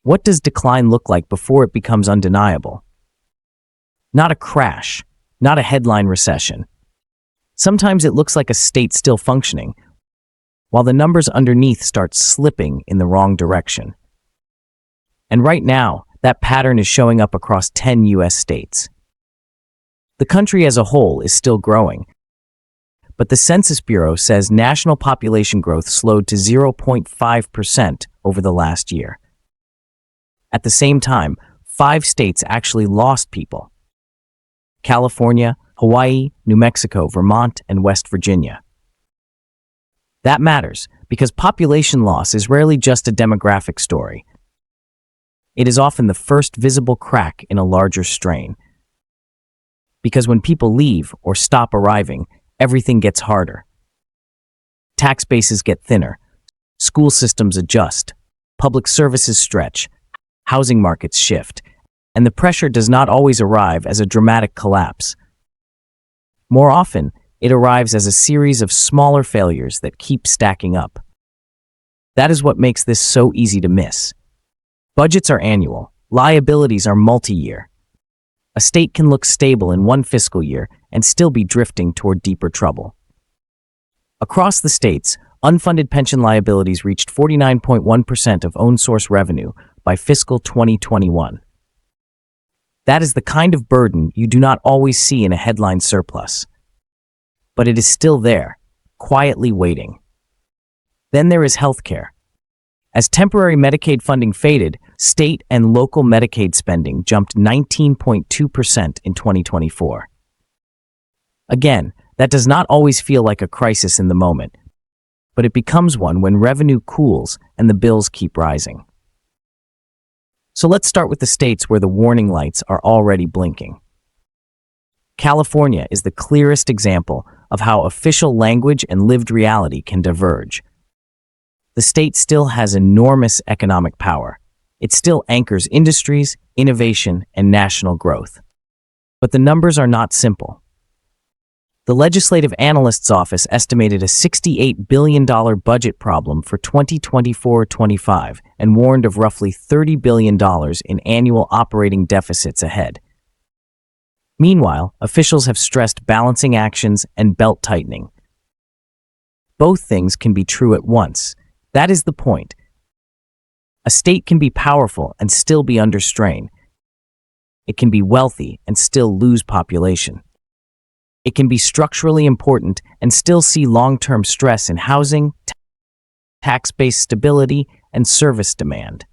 What does decline look like before it becomes undeniable? Not a crash, not a headline recession. Sometimes it looks like a state still functioning, while the numbers underneath start slipping in the wrong direction. And right now, that pattern is showing up across 10 U.S. states. The country as a whole is still growing, but the Census Bureau says national population growth slowed to 0.5% over the last year. At the same time, 5 states actually lost people: California, Hawaii, New Mexico, Vermont, and West Virginia. That matters because population loss is rarely just a demographic story. It is often the first visible crack in a larger strain. Because when people leave or stop arriving, everything gets harder. Tax bases get thinner, school systems adjust, public services stretch, housing markets shift, and the pressure does not always arrive as a dramatic collapse. More often, it arrives as a series of smaller failures that keep stacking up. That is what makes this so easy to miss. Budgets are annual, liabilities are multi-year. A state can look stable in one fiscal year and still be drifting toward deeper trouble. Across the states, unfunded pension liabilities reached 49.1% of own source revenue by fiscal 2021. That is the kind of burden you do not always see in a headline surplus. But it is still there, quietly waiting. Then there is healthcare. As temporary Medicaid funding faded, state and local Medicaid spending jumped 19.2% in 2024. Again, that does not always feel like a crisis in the moment, but it becomes one when revenue cools and the bills keep rising. So let's start with the states where the warning lights are already blinking. California is the clearest example of how official language and lived reality can diverge. The state still has enormous economic power. It still anchors industries, innovation, and national growth. But the numbers are not simple. The Legislative Analyst's Office estimated a $68 billion budget problem for 2024-25 and warned of roughly $30 billion in annual operating deficits ahead. Meanwhile, officials have stressed balancing actions and belt tightening. Both things can be true at once. That is the point. A state can be powerful and still be under strain. It can be wealthy and still lose population. It can be structurally important and still see long-term stress in housing, tax-based stability, and service demand.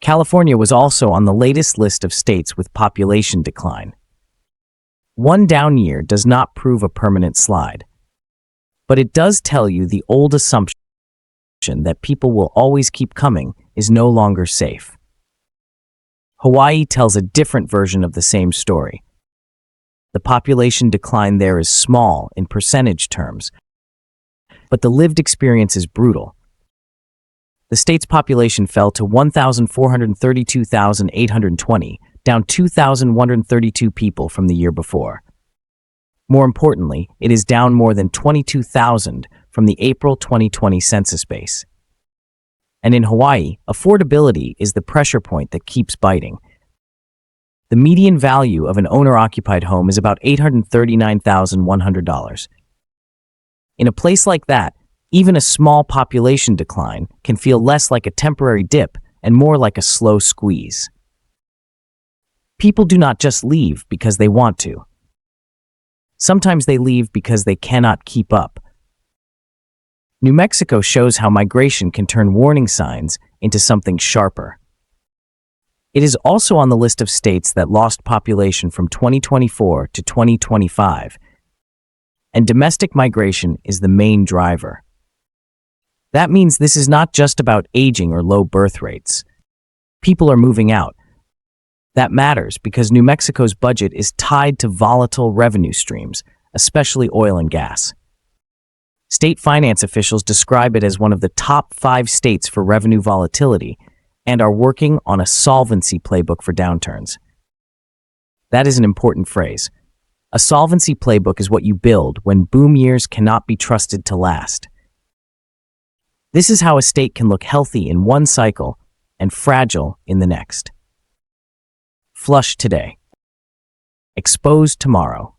California was also on the latest list of states with population decline. One down year does not prove a permanent slide, but it does tell you the old assumption that people will always keep coming is no longer safe. Hawaii tells a different version of the same story. The population decline there is small in percentage terms, but the lived experience is brutal. The state's population fell to 1,432,820, down 2,132 people from the year before. More importantly, it is down more than 22,000 from the April 2020 census base. And in Hawaii, affordability is the pressure point that keeps biting. The median value of an owner-occupied home is about $839,100. In a place like that, even a small population decline can feel less like a temporary dip and more like a slow squeeze. People do not just leave because they want to. Sometimes they leave because they cannot keep up. New Mexico shows how migration can turn warning signs into something sharper. It is also on the list of states that lost population from 2024 to 2025, and domestic migration is the main driver. That means this is not just about aging or low birth rates. People are moving out. That matters because New Mexico's budget is tied to volatile revenue streams, especially oil and gas. State finance officials describe it as one of the top 5 states for revenue volatility and are working on a solvency playbook for downturns. That is an important phrase. A solvency playbook is what you build when boom years cannot be trusted to last. This is how a state can look healthy in one cycle and fragile in the next. Flush today, exposed tomorrow.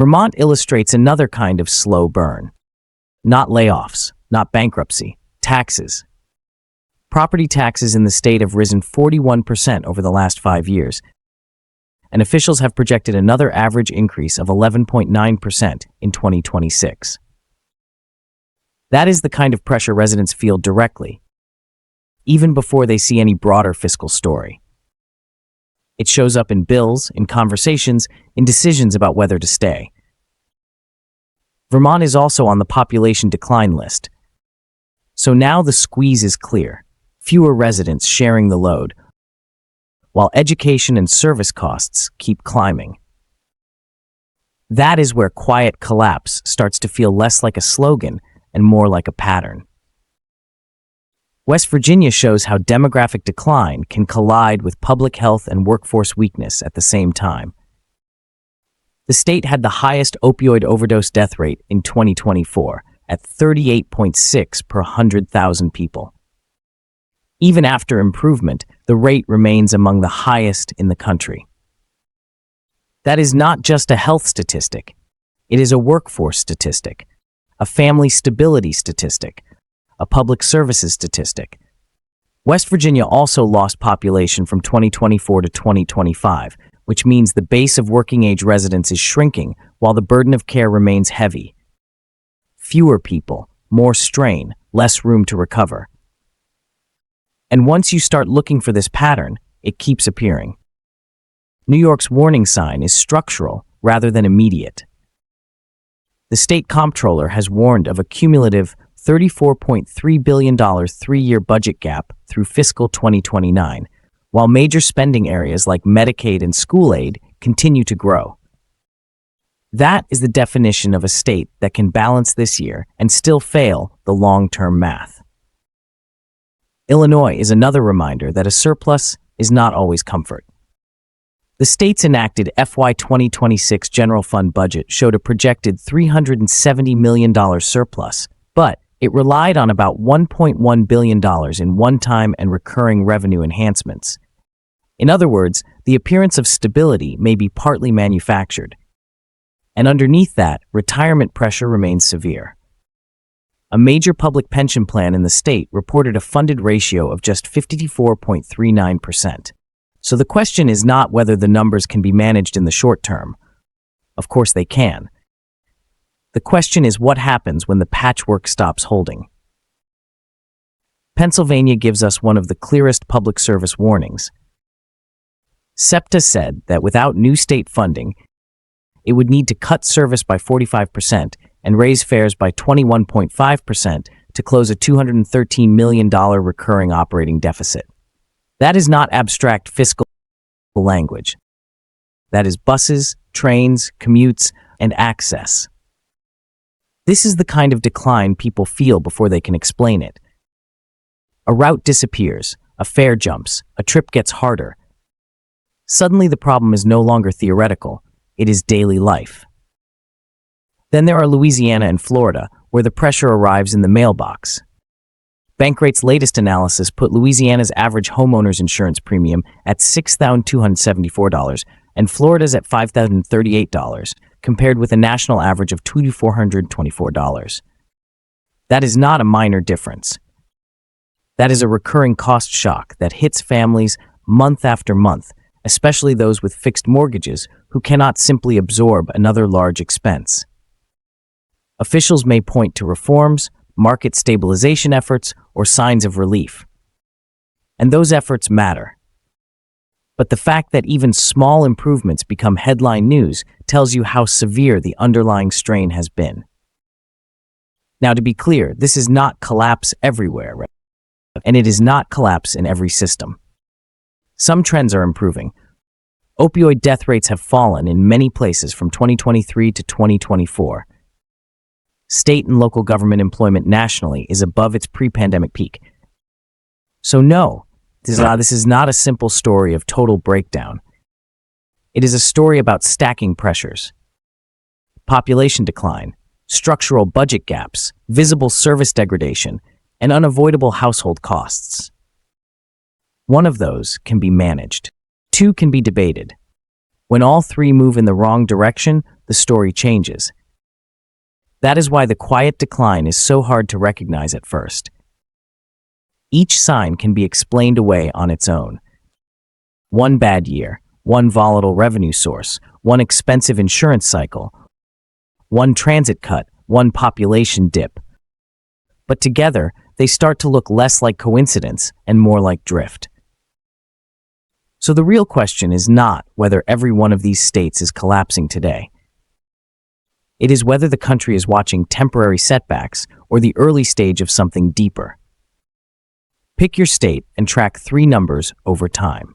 Vermont illustrates another kind of slow burn. Not layoffs, not bankruptcy, taxes. Property taxes in the state have risen 41% over the last 5 years, and officials have projected another average increase of 11.9% in 2026. That is the kind of pressure residents feel directly, even before they see any broader fiscal story. It shows up in bills, in conversations, in decisions about whether to stay. Vermont is also on the population decline list, so now the squeeze is clear. Fewer residents sharing the load, while education and service costs keep climbing. That is where quiet collapse starts to feel less like a slogan and more like a pattern. West Virginia shows how demographic decline can collide with public health and workforce weakness at the same time. The state had the highest opioid overdose death rate in 2024 at 38.6 per 100,000 people. Even after improvement, the rate remains among the highest in the country. That is not just a health statistic. It is a workforce statistic, a family stability statistic, a public services statistic. West Virginia also lost population from 2024 to 2025, which means the base of working-age residents is shrinking while the burden of care remains heavy. Fewer people, more strain, less room to recover. And once you start looking for this pattern, it keeps appearing. New York's warning sign is structural rather than immediate. The state comptroller has warned of a cumulative $34.3 billion three-year budget gap through fiscal 2029, while major spending areas like Medicaid and school aid continue to grow. That is the definition of a state that can balance this year and still fail the long-term math. Illinois is another reminder that a surplus is not always comfort. The state's enacted FY 2026 general fund budget showed a projected $370 million surplus, but it relied on about $1.1 billion in one-time and recurring revenue enhancements. In other words, the appearance of stability may be partly manufactured, and underneath that, retirement pressure remains severe. A major public pension plan in the state reported a funded ratio of just 54.39%. So the question is not whether the numbers can be managed in the short term. Of course they can. The question is what happens when the patchwork stops holding. Pennsylvania gives us one of the clearest public service warnings. SEPTA said that without new state funding, it would need to cut service by 45% and raise fares by 21.5% to close a $213 million recurring operating deficit. That is not abstract fiscal language. That is buses, trains, commutes, and access. This is the kind of decline people feel before they can explain it. A route disappears, a fare jumps, a trip gets harder. Suddenly the problem is no longer theoretical, it is daily life. Then there are Louisiana and Florida, where the pressure arrives in the mailbox. Bankrate's latest analysis put Louisiana's average homeowner's insurance premium at $6,274 and Florida's at $5,038, compared with a national average of $2,424. That is not a minor difference. That is a recurring cost shock that hits families month after month, especially those with fixed mortgages who cannot simply absorb another large expense. Officials may point to reforms, market stabilization efforts, or signs of relief. And those efforts matter. But the fact that even small improvements become headline news tells you how severe the underlying strain has been. Now, to be clear, this is not collapse everywhere, and it is not collapse in every system. Some trends are improving. Opioid death rates have fallen in many places from 2023 to 2024. State and local government employment nationally is above its pre-pandemic peak. So no, this is not a simple story of total breakdown. It is a story about stacking pressures. Population decline, structural budget gaps, visible service degradation, and unavoidable household costs. One of those can be managed. Two can be debated. When all three move in the wrong direction, the story changes. That is why the quiet decline is so hard to recognize at first. Each sign can be explained away on its own. One bad year, one volatile revenue source, one expensive insurance cycle, one transit cut, one population dip. But together, they start to look less like coincidence and more like drift. So the real question is not whether every one of these states is collapsing today. It is whether the country is watching temporary setbacks or the early stage of something deeper. Pick your state and track three numbers over time.